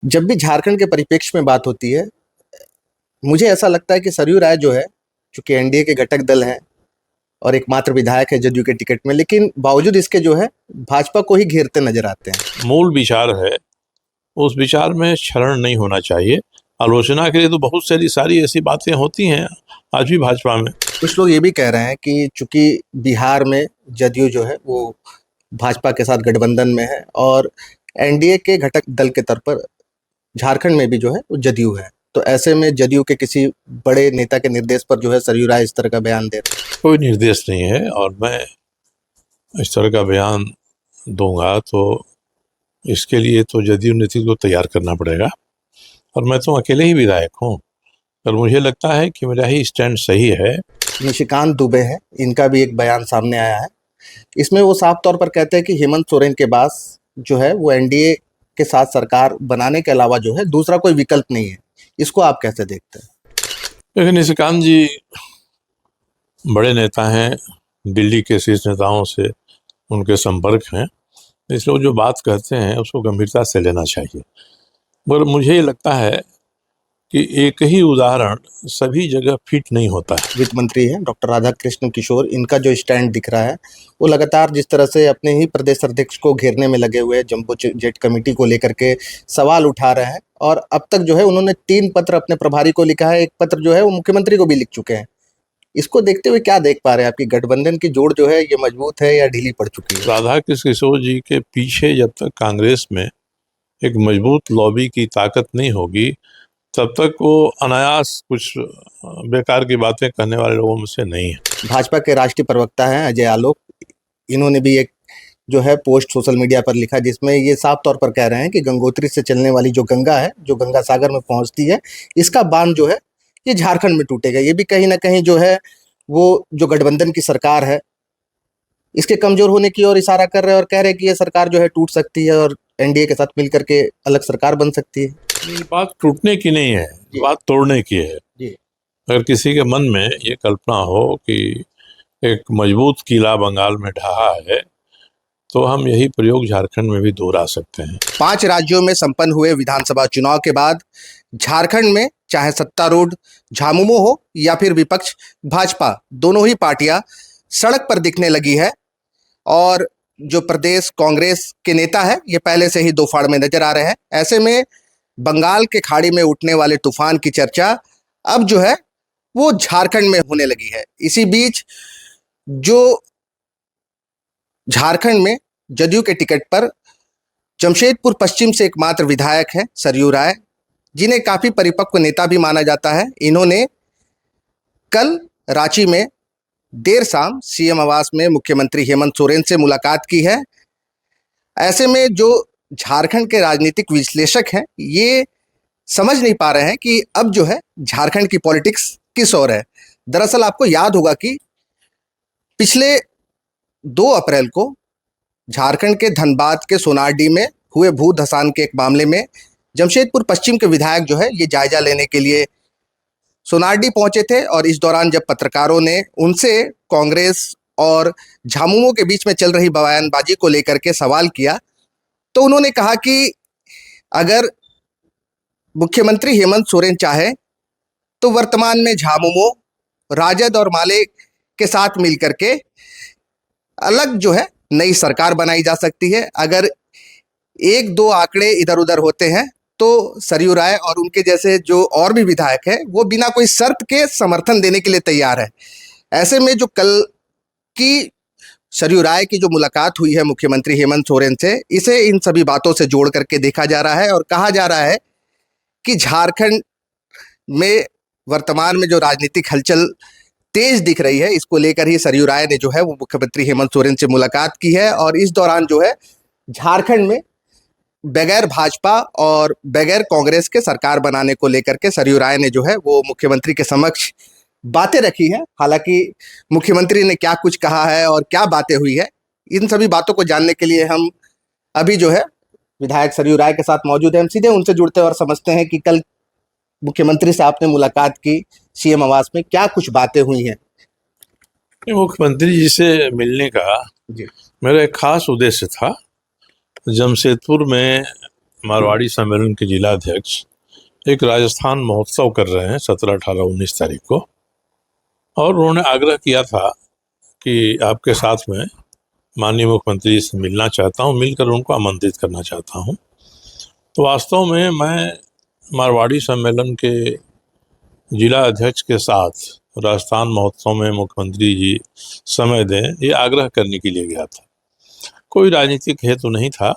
जब भी झारखंड के परिप्रेक्ष्य में बात होती है, मुझे ऐसा लगता है कि सरयू राय जो है, चूँकि एनडीए के घटक दल हैं और एकमात्र विधायक है जदयू के टिकट में, लेकिन बावजूद इसके जो है भाजपा को ही घेरते नजर आते हैं। मूल विचार है, उस विचार में क्षरण नहीं होना चाहिए। आलोचना के लिए तो बहुत सारी ऐसी बातें होती हैं आज भी भाजपा में। कुछ लोग ये भी कह रहे हैं कि चूंकि बिहार में जदयू जो है वो भाजपा के साथ गठबंधन में है और एनडीए के घटक दल के तौर पर झारखंड में भी जो है वो जदयू है, तो ऐसे में जदयू के किसी बड़े नेता के निर्देश पर जो है सरयू राय इस तरह का बयान दे रहे हैं। कोई निर्देश नहीं है और मैं इस तरह का बयान दूंगा तो इसके लिए तो जदयू नीति को तैयार करना पड़ेगा और मैं तो अकेले ही विधायक हूँ और मुझे लगता है कि मेरा ही स्टैंड सही है। निशिकांत दुबे है, इनका भी एक बयान सामने आया है। इसमें वो साफ तौर पर कहते हैं कि हेमंत सोरेन के पास जो है वो एनडीए के साथ सरकार बनाने के अलावा जो है दूसरा कोई विकल्प नहीं है। इसको आप कैसे देखते हैं? लेकिन निशिकांत जी बड़े नेता हैं, दिल्ली के शीर्ष नेताओं से उनके संपर्क हैं, इसलिए वो जो बात कहते हैं उसको गंभीरता से लेना चाहिए। मगर मुझे ये लगता है कि एक ही उदाहरण सभी जगह फिट नहीं होता है। वित्त मंत्री हैं डॉक्टर राधाकृष्ण किशोर, इनका जो स्टैंड दिख रहा है वो लगातार जिस तरह से अपने ही प्रदेश अध्यक्ष को घेरने में लगे हुए जम्बो जेट कमेटी को लेकर के सवाल उठा रहे हैं और अब तक जो है उन्होंने 3 पत्र अपने प्रभारी को लिखा है, एक पत्र जो है वो मुख्यमंत्री को भी लिख चुके हैं। इसको देखते हुए क्या देख पा रहे हैं? आपकी गठबंधन की जोड़ जो है ये मजबूत है या ढीली पड़ चुकी है? राधाकृष्ण किशोर जी के पीछे जब तक कांग्रेस में एक मजबूत लॉबी की ताकत नहीं होगी तब तक वो अनायास कुछ बेकार की बातें करने वाले लोगों में से नहीं है। भाजपा के राष्ट्रीय प्रवक्ता हैं अजय आलोक, इन्होंने भी एक जो है पोस्ट सोशल मीडिया पर लिखा जिसमें ये साफ तौर पर कह रहे हैं कि गंगोत्री से चलने वाली जो गंगा है, जो गंगा सागर में पहुंचती है, इसका बांध जो है ये झारखंड में टूटेगा। ये भी कहीं ना कहीं जो है वो जो गठबंधन की सरकार है इसके कमजोर होने की ओर इशारा कर रहे हैं और कह रहे हैं कि ये सरकार जो है टूट सकती है और एनडीए के साथ मिल करके अलग सरकार बन सकती है। ये बात टूटने की नहीं है, बात तोड़ने की है। जी। अगर किसी के मन में ये कल्पना हो कि एक मजबूत किला बंगाल में ढहा है तो हम यही प्रयोग झारखंड में भी दोहरा सकते हैं। 5 राज्यों में संपन्न हुए विधानसभा चुनाव के बाद झारखंड में चाहे सत्तारूढ़ झामुमो हो या फिर विपक्ष भाजपा, दोनों ही पार्टियां सड़क पर दिखने लगी है और जो प्रदेश कांग्रेस के नेता है ये पहले से ही दो फाड़ में नजर आ रहे हैं। ऐसे में बंगाल के खाड़ी में उठने वाले तूफान की चर्चा अब जो है वो झारखंड में होने लगी है। इसी बीच जो झारखंड में जदयू के टिकट पर जमशेदपुर पश्चिम से एकमात्र विधायक हैं सरयू राय, जिन्हें काफी परिपक्व नेता भी माना जाता है। इन्होंने कल रांची में देर शाम सीएम आवास में मुख्यमंत्री हेमंत सोरेन से मुलाकात की है। ऐसे में जो झारखंड के राजनीतिक विश्लेषक हैं ये समझ नहीं पा रहे हैं कि अब जो है झारखंड की पॉलिटिक्स किस ओर है। दरअसल आपको याद होगा कि पिछले 2 अप्रैल को झारखंड के धनबाद के सोनारडीह में हुए भू धसान के एक मामले में जमशेदपुर पश्चिम के विधायक जो है ये जायजा लेने के लिए सोनारडीह पहुंचे थे और इस दौरान जब पत्रकारों ने उनसे कांग्रेस और झामुमो के बीच में चल रही बयानबाजी को लेकर के सवाल किया तो उन्होंने कहा कि अगर मुख्यमंत्री हेमंत सोरेन चाहे तो वर्तमान में झामुमो, राजद और माले के साथ मिलकर के अलग जो है नई सरकार बनाई जा सकती है। अगर 1-2 आंकड़े इधर उधर होते हैं तो सरयू राय और उनके जैसे जो और भी विधायक हैं वो बिना कोई शर्त के समर्थन देने के लिए तैयार है। ऐसे में जो कल की सरयू राय की जो मुलाकात हुई है मुख्यमंत्री हेमंत सोरेन से, इसे इन सभी बातों से जोड़ करके देखा जा रहा है और कहा जा रहा है कि झारखंड में वर्तमान में जो राजनीतिक हलचल तेज दिख रही है इसको लेकर ही सरयू राय ने जो है वो मुख्यमंत्री हेमंत सोरेन से मुलाकात की है और इस दौरान जो है झारखंड में बगैर भाजपा और बगैर कांग्रेस के सरकार बनाने को लेकर के सरयू राय ने जो है वो मुख्यमंत्री के समक्ष बातें रखी हैं। हालांकि मुख्यमंत्री ने क्या कुछ कहा है और क्या बातें हुई है, इन सभी बातों को जानने के लिए हम अभी जो है विधायक सरयू राय के साथ मौजूद हैं। हम सीधे उनसे जुड़ते हैं और समझते हैं कि कल मुख्यमंत्री से आपने मुलाकात की सीएम आवास में, क्या कुछ बातें हुई हैं? मुख्यमंत्री जी से मिलने का मेरा एक खास उद्देश्य था। जमशेदपुर में मारवाड़ी सम्मेलन के जिला अध्यक्ष एक राजस्थान महोत्सव कर रहे हैं 17, 18, 19 तारीख को, और उन्होंने आग्रह किया था कि आपके साथ में माननीय मुख्यमंत्री से मिलना चाहता हूं, मिलकर उनको आमंत्रित करना चाहता हूं। तो वास्तव में मैं मारवाड़ी सम्मेलन के जिला अध्यक्ष के साथ राजस्थान महोत्सव में मुख्यमंत्री जी समय दें, ये आग्रह करने के लिए गया था। कोई राजनीतिक हेतु नहीं था,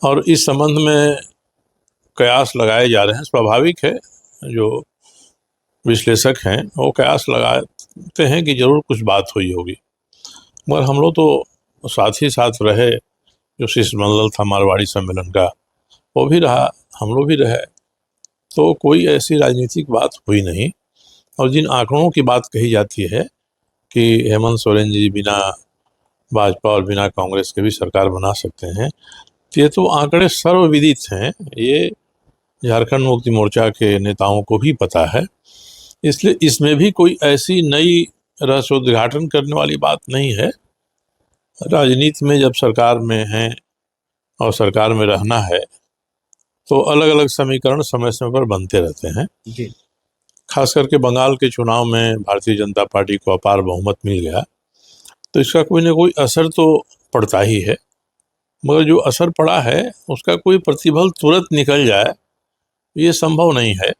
और इस संबंध में कयास लगाए जा रहे हैं। स्वाभाविक है, जो विश्लेषक हैं वो कयास लगाते हैं कि जरूर कुछ बात हुई होगी, मगर हम लोग तो साथ ही साथ रहे। जो शिष्टमंडल था मारवाड़ी सम्मेलन का वो भी रहा, हम लोग भी रहे, तो कोई ऐसी राजनीतिक बात हुई नहीं। और जिन आंकड़ों की बात कही जाती है कि हेमंत सोरेन जी बिना भाजपा और बिना कांग्रेस के भी सरकार बना सकते हैं, तो ये तो आंकड़े सर्वविदित हैं, ये झारखंड मुक्ति मोर्चा के नेताओं को भी पता है। इसलिए इसमें भी कोई ऐसी नई रहस्योद्घाटन करने वाली बात नहीं है। राजनीति में जब सरकार में हैं और सरकार में रहना है तो अलग अलग समीकरण समय समय पर बनते रहते हैं जी। खास करके बंगाल के चुनाव में भारतीय जनता पार्टी को अपार बहुमत मिल गया, तो इसका कोई ना कोई असर तो पड़ता ही है, मगर जो असर पड़ा है उसका कोई प्रतिफल तुरंत निकल जाए ये संभव नहीं है,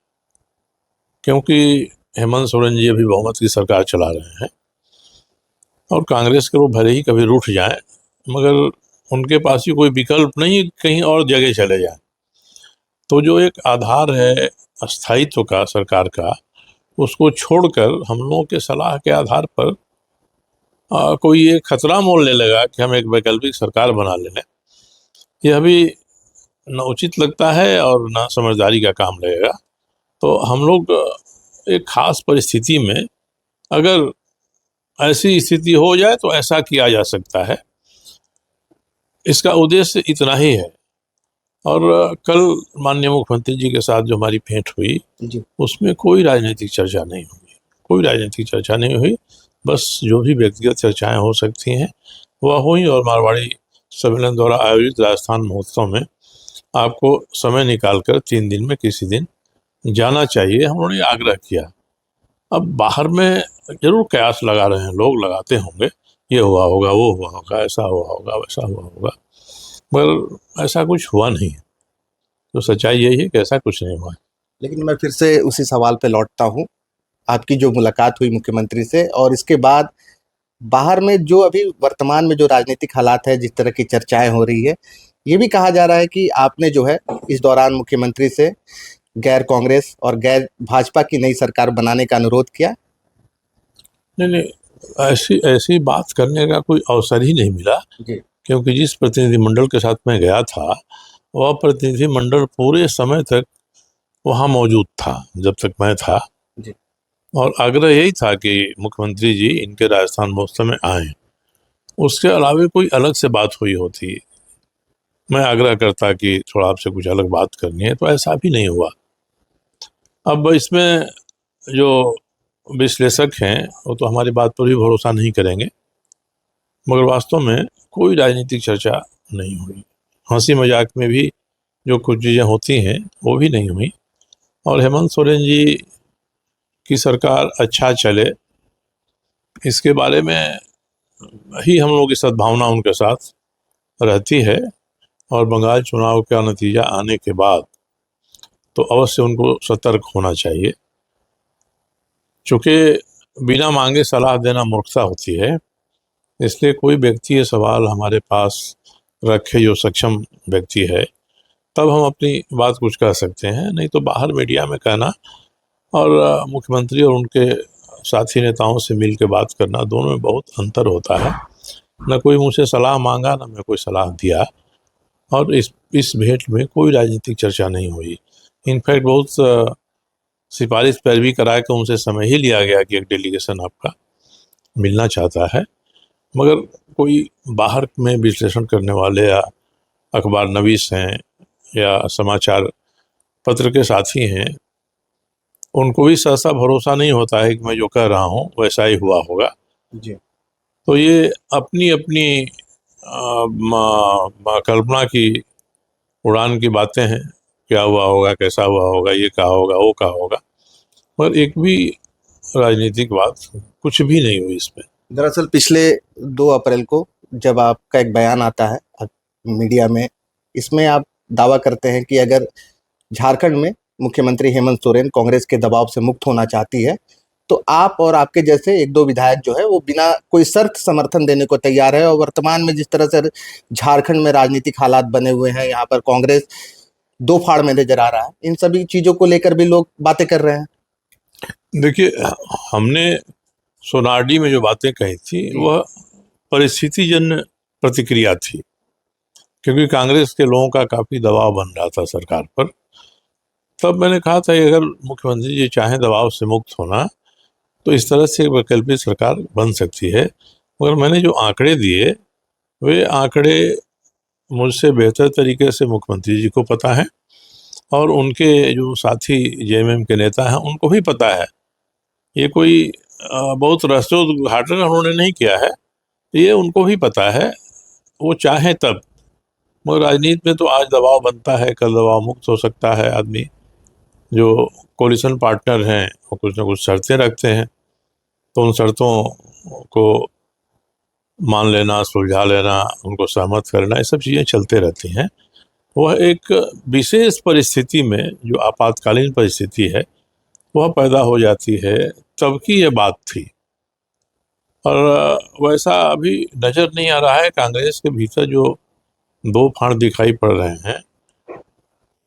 क्योंकि हेमंत सोरेन जी अभी बहुमत की सरकार चला रहे हैं और कांग्रेस के लोग भले ही कभी रूठ जाएं, मगर उनके पास ही कोई विकल्प नहीं, कहीं और जगह चले जाएं। तो जो एक आधार है अस्थायित्व का सरकार का, उसको छोड़कर हम लोगों के सलाह के आधार पर कोई ये खतरा मोल ले लेगा कि हम एक वैकल्पिक सरकार बना लें, यह भी न उचित लगता है और न समझदारी का काम लगेगा। तो हम लोग एक खास परिस्थिति में अगर ऐसी स्थिति हो जाए तो ऐसा किया जा सकता है, इसका उद्देश्य इतना ही है। और कल माननीय मुख्यमंत्री जी के साथ जो हमारी भेंट हुई जी। उसमें कोई राजनीतिक चर्चा नहीं हुई, कोई राजनीतिक चर्चा नहीं हुई, बस जो भी व्यक्तिगत चर्चाएं हो सकती हैं वह हुई। और मारवाड़ी सम्मेलन द्वारा आयोजित राजस्थान महोत्सव में आपको समय निकालकर 3 दिन में किसी दिन जाना चाहिए, हम लोगों ने आग्रह किया। अब बाहर में जरूर कयास लगा रहे हैं लोग, लगाते होंगे, ये हुआ होगा, वो हुआ होगा, ऐसा हुआ होगा, वैसा हुआ होगा, मगर ऐसा कुछ हुआ नहीं। तो सच्चाई यही है कि ऐसा कुछ नहीं हुआ। लेकिन मैं फिर से उसी सवाल पे लौटता हूँ, आपकी जो मुलाकात हुई मुख्यमंत्री से और इसके बाद बाहर में जो अभी वर्तमान में जो राजनीतिक हालात है, जिस तरह की चर्चाएं हो रही है, ये भी कहा जा रहा है कि आपने जो है इस दौरान मुख्यमंत्री से गैर कांग्रेस और गैर भाजपा की नई सरकार बनाने का अनुरोध किया। नहीं, ऐसी ऐसी बात करने का कोई अवसर ही नहीं मिला जी। क्योंकि जिस प्रतिनिधिमंडल के साथ मैं गया था वह प्रतिनिधिमंडल पूरे समय तक वहाँ मौजूद था जब तक मैं था। जी। और आग्रह यही था कि मुख्यमंत्री जी इनके राजस्थान महोत्सव में आएं, उसके अलावा कोई अलग से बात हुई होती, मैं आग्रह करता कि थोड़ा आपसे कुछ अलग बात करनी है, तो ऐसा भी नहीं हुआ। अब इसमें जो विश्लेषक हैं वो तो हमारी बात पर भी भरोसा नहीं करेंगे, मगर वास्तव में कोई राजनीतिक चर्चा नहीं हुई। हंसी मजाक में भी जो कुछ चीज़ें होती हैं वो भी नहीं हुई। और हेमंत सोरेन जी की सरकार अच्छा चले इसके बारे में ही हम लोग की सद्भावना उनके साथ रहती है। और बंगाल चुनाव का नतीजा आने के बाद तो अवश्य उनको सतर्क होना चाहिए, चूँकि बिना मांगे सलाह देना मूर्खता होती है। इसलिए कोई व्यक्ति ये सवाल हमारे पास रखे जो सक्षम व्यक्ति है, तब हम अपनी बात कुछ कह सकते हैं, नहीं तो बाहर मीडिया में कहना और मुख्यमंत्री और उनके साथी नेताओं से मिल के बात करना, दोनों में बहुत अंतर होता है। न कोई मुझसे सलाह मांगा, न मैं कोई सलाह दिया, और इस भेंट में कोई राजनीतिक चर्चा नहीं हुई। इनफैक्ट बहुत सिफारिश पैरवी करा के उनसे समय ही लिया गया कि एक डेलीगेशन आपका मिलना चाहता है, मगर कोई बाहर में विश्लेषण करने वाले या अखबार नवीस हैं या समाचार पत्र के साथी हैं, उनको भी सहसा भरोसा नहीं होता है कि मैं जो कह रहा हूँ वैसा ही हुआ होगा। जी। तो ये अपनी अपनी कल्पना की उड़ान की बातें हैं, क्या हुआ होगा, कैसा हुआ होगा, ये कहा होगा, वो कहा होगा, पर एक भी राजनीतिक बात कुछ भी नहीं हुई इसमें। दरअसल पिछले 2 अप्रैल को जब आपका एक बयान आता है मीडिया में, इसमें आप दावा करते हैं कि अगर झारखंड में मुख्यमंत्री हेमंत सोरेन कांग्रेस के दबाव से मुक्त होना चाहती है, तो आप और आपके जैसे 1-2 विधायक जो है वो बिना कोई शर्त समर्थन देने को तैयार है। और वर्तमान में जिस तरह से झारखंड में राजनीतिक हालात बने हुए हैं, यहाँ पर कांग्रेस 2 फाड़ में नजर आ रहा है, इन सभी चीज़ों को लेकर भी लोग बातें कर रहे हैं। देखिए, हमने सोनाडी में जो बातें कही थी वह परिस्थितिजन्य प्रतिक्रिया थी, क्योंकि कांग्रेस के लोगों का काफ़ी दबाव बन रहा था सरकार पर। तब मैंने कहा था कि अगर मुख्यमंत्री जी चाहें दबाव से मुक्त होना तो इस तरह से वैकल्पिक सरकार बन सकती है। मगर मैंने जो आंकड़े दिए वे आंकड़े मुझसे बेहतर तरीके से मुख्यमंत्री जी को पता है और उनके जो साथी जेएमएम के नेता हैं उनको भी पता है। ये कोई बहुत रहस्योद्घाटन उन्होंने नहीं किया है, ये उनको भी पता है, वो चाहें तब। मगर राजनीति में तो आज दबाव बनता है, कल दबाव मुक्त हो सकता है आदमी। जो कोलिशन पार्टनर हैं वो कुछ ना कुछ शर्तें रखते हैं, तो उन शर्तों को मान लेना, सुलझा लेना, उनको सहमत करना, ये सब चीज़ें चलते रहती हैं। वह एक विशेष परिस्थिति में जो आपातकालीन परिस्थिति है वह पैदा हो जाती है, तब की ये बात थी। और वैसा अभी नज़र नहीं आ रहा है। कांग्रेस के भीतर जो 2 फाड़ दिखाई पड़ रहे हैं,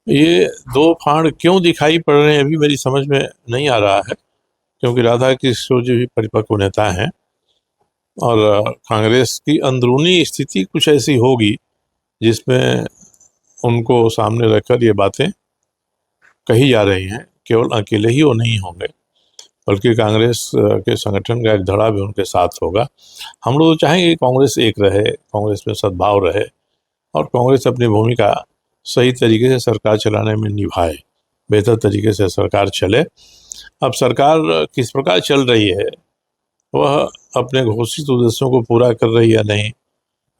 ये 2 फाड़ क्यों दिखाई पड़ रहे हैं अभी मेरी समझ में नहीं आ रहा है, क्योंकि राधा किशोर जी भी परिपक्व नेता हैं और कांग्रेस की अंदरूनी स्थिति कुछ ऐसी होगी जिसमें उनको सामने रखकर ये बातें कही जा रही हैं। केवल अकेले ही वो नहीं होंगे, बल्कि कांग्रेस के संगठन का एक धड़ा भी उनके साथ होगा। हम लोग तो चाहेंगे कि कांग्रेस एक रहे, कांग्रेस में सद्भाव रहे और कांग्रेस अपनी भूमिका सही तरीके से सरकार चलाने में निभाए, बेहतर तरीके से सरकार चले। अब सरकार किस प्रकार चल रही है, वह अपने घोषित उद्देश्यों को पूरा कर रही है या नहीं,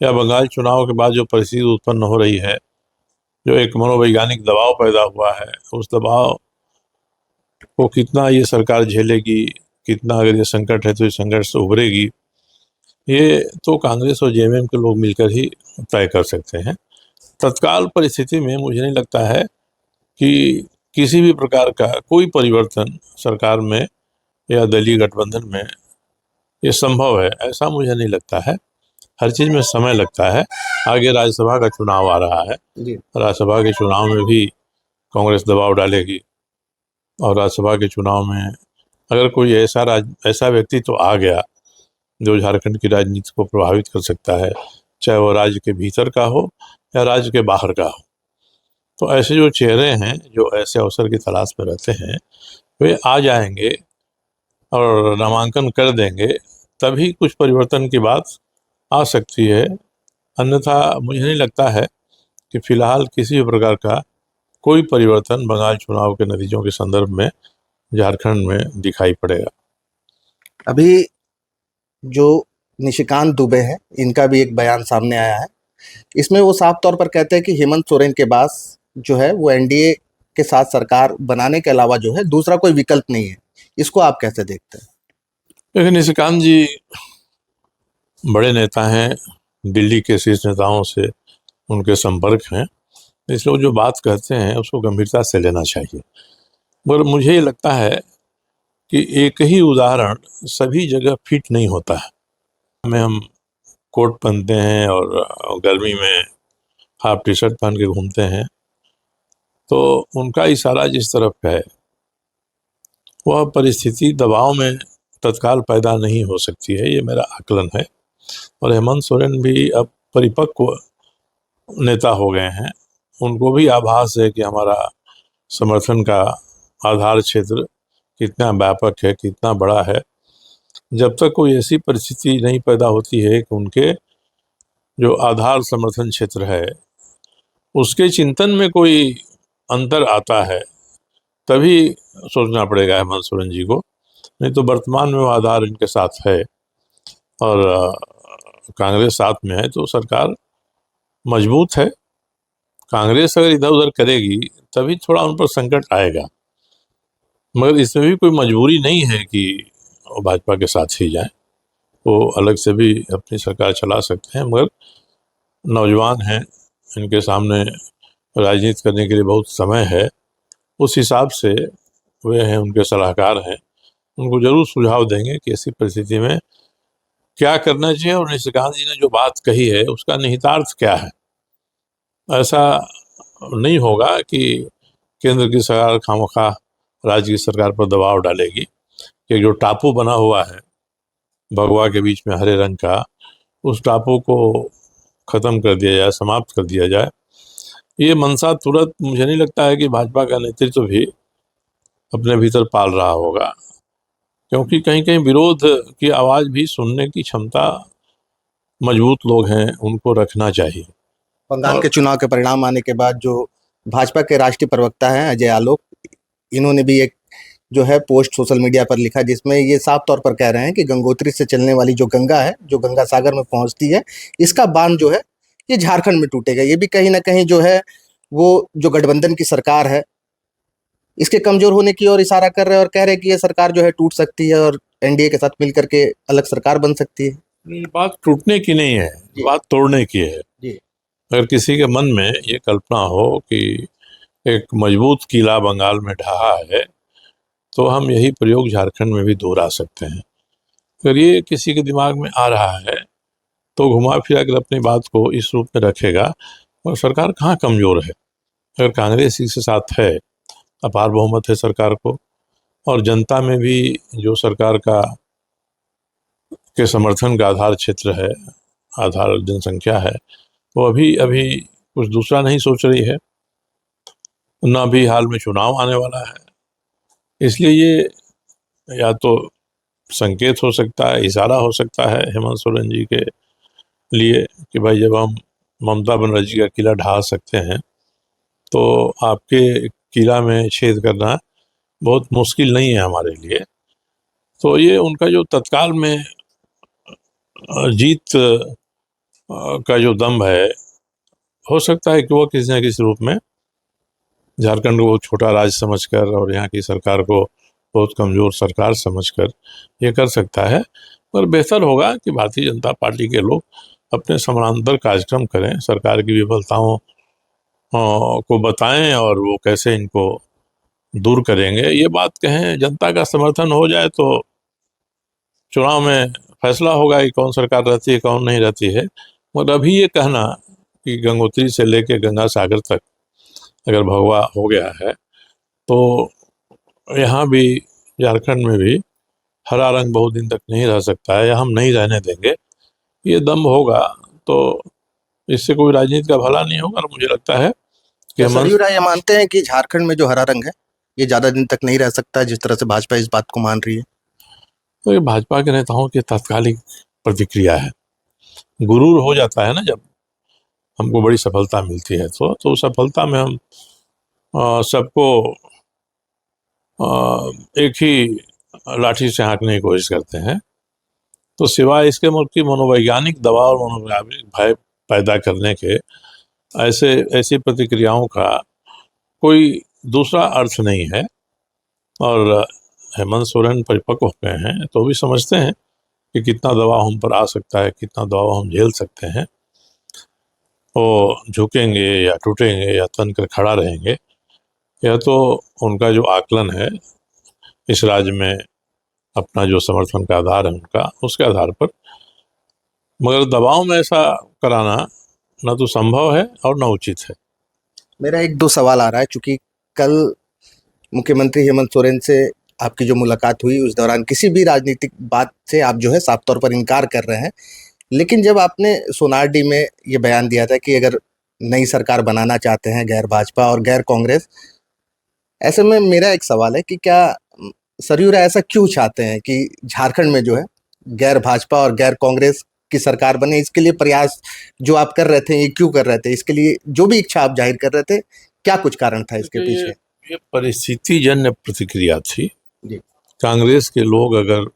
या बंगाल चुनाव के बाद जो परिस्थिति उत्पन्न हो रही है, जो एक मनोवैज्ञानिक दबाव पैदा हुआ है, उस दबाव को कितना ये सरकार झेलेगी, कितना अगर ये संकट है तो इस संकट से उभरेगी, ये तो कांग्रेस और जेएमएम के लोग मिलकर ही तय कर सकते हैं। तत्काल परिस्थिति में मुझे नहीं लगता है कि किसी भी प्रकार का कोई परिवर्तन सरकार में या दलीय गठबंधन में ये संभव है, ऐसा मुझे नहीं लगता है। हर चीज़ में समय लगता है। आगे राज्यसभा का चुनाव आ रहा है, राज्यसभा के चुनाव में भी कांग्रेस दबाव डालेगी और राज्यसभा के चुनाव में अगर कोई ऐसा व्यक्ति तो आ गया जो झारखंड की राजनीति को प्रभावित कर सकता है, चाहे वो राज्य के भीतर का हो या राज्य के बाहर का हो, तो ऐसे जो चेहरे हैं जो ऐसे अवसर की तलाश में रहते हैं वे आ जाएंगे और नामांकन कर देंगे, तभी कुछ परिवर्तन की बात आ सकती है। अन्यथा मुझे नहीं लगता है कि फिलहाल किसी भी प्रकार का कोई परिवर्तन बंगाल चुनाव के नतीजों के संदर्भ में झारखंड में दिखाई पड़ेगा। अभी जो निशिकांत दुबे हैं, इनका भी एक बयान सामने आया है। इसमें वो साफ तौर पर कहते हैं कि हेमंत सोरेन के पास जो है वो एनडीए के साथ सरकार बनाने के अलावा जो है दूसरा कोई विकल्प नहीं है। इसको आप कैसे देखते हैं? लेकिन निशिकांत जी बड़े नेता हैं, दिल्ली के शीर्ष नेताओं से उनके संपर्क हैं, इसलिए वो जो बात कहते हैं उसको गंभीरता से लेना चाहिए। मगर मुझे ये लगता है कि एक ही उदाहरण सभी जगह फिट नहीं होता है। में हम कोट पहनते हैं और गर्मी में हाफ टी शर्ट पहन के घूमते हैं, तो उनका इशारा जिस तरफ है वह परिस्थिति दबाव में तत्काल पैदा नहीं हो सकती है, ये मेरा आकलन है। और हेमंत सोरेन भी अब परिपक्व नेता हो गए हैं, उनको भी आभास है कि हमारा समर्थन का आधार क्षेत्र कितना व्यापक है, कितना बड़ा है। जब तक कोई ऐसी परिस्थिति नहीं पैदा होती है कि उनके जो आधार समर्थन क्षेत्र है उसके चिंतन में कोई अंतर आता है, तभी सोचना पड़ेगा हेमंत सोरेन जी को। नहीं तो वर्तमान में वो आधार इनके साथ है और कांग्रेस साथ में है, तो सरकार मजबूत है कांग्रेस अगर इधर उधर करेगी तभी थोड़ा उन पर संकट आएगा, मगर इसमें भी कोई मजबूरी नहीं है कि वो भाजपा के साथ ही जाएं। वो अलग से भी अपनी सरकार चला सकते हैं, मगर नौजवान हैं, इनके सामने राजनीति करने के लिए बहुत समय है। उस हिसाब से वे हैं, उनके सलाहकार हैं, उनको जरूर सुझाव देंगे कि ऐसी परिस्थिति में क्या करना चाहिए और निशिकांत जी ने जो बात कही है उसका निहितार्थ क्या है। ऐसा नहीं होगा कि केंद्र की सरकार खामखा राज्य की सरकार पर दबाव डालेगी कि जो टापू बना हुआ है भगवा के बीच में हरे रंग का, उस टापू को ख़त्म कर दिया जाए, समाप्त कर दिया जाए। ये मंशा तुरंत मुझे नहीं लगता है कि भाजपा का नेतृत्व भी अपने भीतर पाल रहा होगा, क्योंकि कहीं कहीं विरोध की आवाज़ भी सुनने की क्षमता मजबूत लोग हैं, उनको रखना चाहिए। बंगाल के चुनाव के परिणाम आने के बाद जो भाजपा के राष्ट्रीय प्रवक्ता हैं अजय आलोक, इन्होंने भी एक जो है पोस्ट सोशल मीडिया पर लिखा, जिसमें ये साफ तौर पर कह रहे हैं कि गंगोत्री से चलने वाली जो गंगा है, जो गंगा सागर में पहुंचती है, इसका बांध जो है ये झारखंड में टूटेगा। ये भी कहीं ना कहीं जो है वो जो गठबंधन की सरकार है इसके कमजोर होने की ओर इशारा कर रहे हैं और कह रहे हैं कि ये सरकार जो है टूट सकती है और एनडीए के साथ मिलकर के अलग सरकार बन सकती है। ये बात टूटने की नहीं है, बात तोड़ने की है। जी। अगर किसी के मन में ये कल्पना हो कि एक मजबूत किला बंगाल में ढहा है, तो हम यही प्रयोग झारखंड में भी दोहरा सकते हैं। अगर ये किसी के दिमाग में आ रहा है तो घुमा फिरा कर अपनी बात को इस रूप में रखेगा। और सरकार कहाँ कमज़ोर है? अगर कांग्रेस इसके साथ है, अपार बहुमत है सरकार को, और जनता में भी जो सरकार का के समर्थन का आधार क्षेत्र है, आधार जनसंख्या है, वो अभी अभी कुछ दूसरा नहीं सोच रही है, ना भी हाल में चुनाव आने वाला है। इसलिए ये या तो संकेत हो सकता है, इशारा हो सकता है हेमंत सोरेन जी के लिए कि भाई जब हम ममता बनर्जी का किला ढहा सकते हैं तो आपके किला में छेद करना बहुत मुश्किल नहीं है हमारे लिए। तो ये उनका जो तत्काल में जीत का जो दम है, हो सकता है कि वो किसी न किसी रूप में झारखंड को छोटा राज्य समझकर और यहाँ की सरकार को बहुत कमज़ोर सरकार समझकर ये कर सकता है। पर बेहतर होगा कि भारतीय जनता पार्टी के लोग अपने समानांतर कार्यक्रम करें, सरकार की विफलताओं को बताएं और वो कैसे इनको दूर करेंगे ये बात कहें। जनता का समर्थन हो जाए तो चुनाव में फैसला होगा कि कौन सरकार रहती है, कौन नहीं रहती है। मगर अभी ये कहना कि गंगोत्री से लेकर गंगा सागर तक अगर भगवा हो गया है तो यहाँ भी झारखंड में भी हरा रंग बहुत दिन तक नहीं रह सकता है या हम नहीं रहने देंगे, ये दम होगा तो इससे कोई राजनीति का भला नहीं होगा। और मुझे लगता है कि सरयू राय ये मानते हैं कि झारखंड में जो हरा रंग है ये ज्यादा दिन तक नहीं रह सकता, जिस तरह से भाजपा इस बात को मान रही है। तो ये भाजपा के नेताओं की तात्कालिक प्रतिक्रिया है। गुरूर हो जाता है ना, जब हमको बड़ी सफलता मिलती है तो सफलता में हम सबको एक ही लाठी से हाँकने की कोशिश करते हैं। तो सिवाय इसके कि मनोवैज्ञानिक दबाव और मनोवैज्ञानिक भय पैदा करने के ऐसी प्रतिक्रियाओं का कोई दूसरा अर्थ नहीं है। और हेमंत सोरेन परिपक्व हो गए हैं तो भी समझते हैं कि कितना दबाव हम पर आ सकता है, कितना दबाव हम झेल सकते हैं। वो झुकेंगे या टूटेंगे या तन कर खड़ा रहेंगे, यह तो उनका जो आकलन है इस राज्य में अपना जो समर्थन का आधार है उनका, उसके आधार पर। मगर दबाव में ऐसा कराना ना तो संभव है और ना उचित है। मेरा एक दो सवाल आ रहा है, चूंकि कल मुख्यमंत्री हेमंत सोरेन से आपकी जो मुलाकात हुई उस दौरान किसी भी राजनीतिक बात से आप जो है साफ तौर पर इनकार कर रहे हैं, लेकिन जब आपने सोनारडी में ये बयान दिया था कि अगर नई सरकार बनाना चाहते हैं गैर भाजपा और गैर कांग्रेस, ऐसे में मेरा एक सवाल है कि क्या सरयू राय ऐसा क्यों चाहते हैं कि झारखंड में जो है गैर भाजपा और गैर कांग्रेस की सरकार बने? इसके लिए प्रयास जो आप कर रहे थे ये क्यों कर रहे थे? इसके लिए जो भी इच्छा आप जाहिर कर रहे थे, क्या कुछ कारण था इसके पीछे? ये परिस्थिति जन्य प्रतिक्रिया थी। जी। कांग्रेस के लोग अगर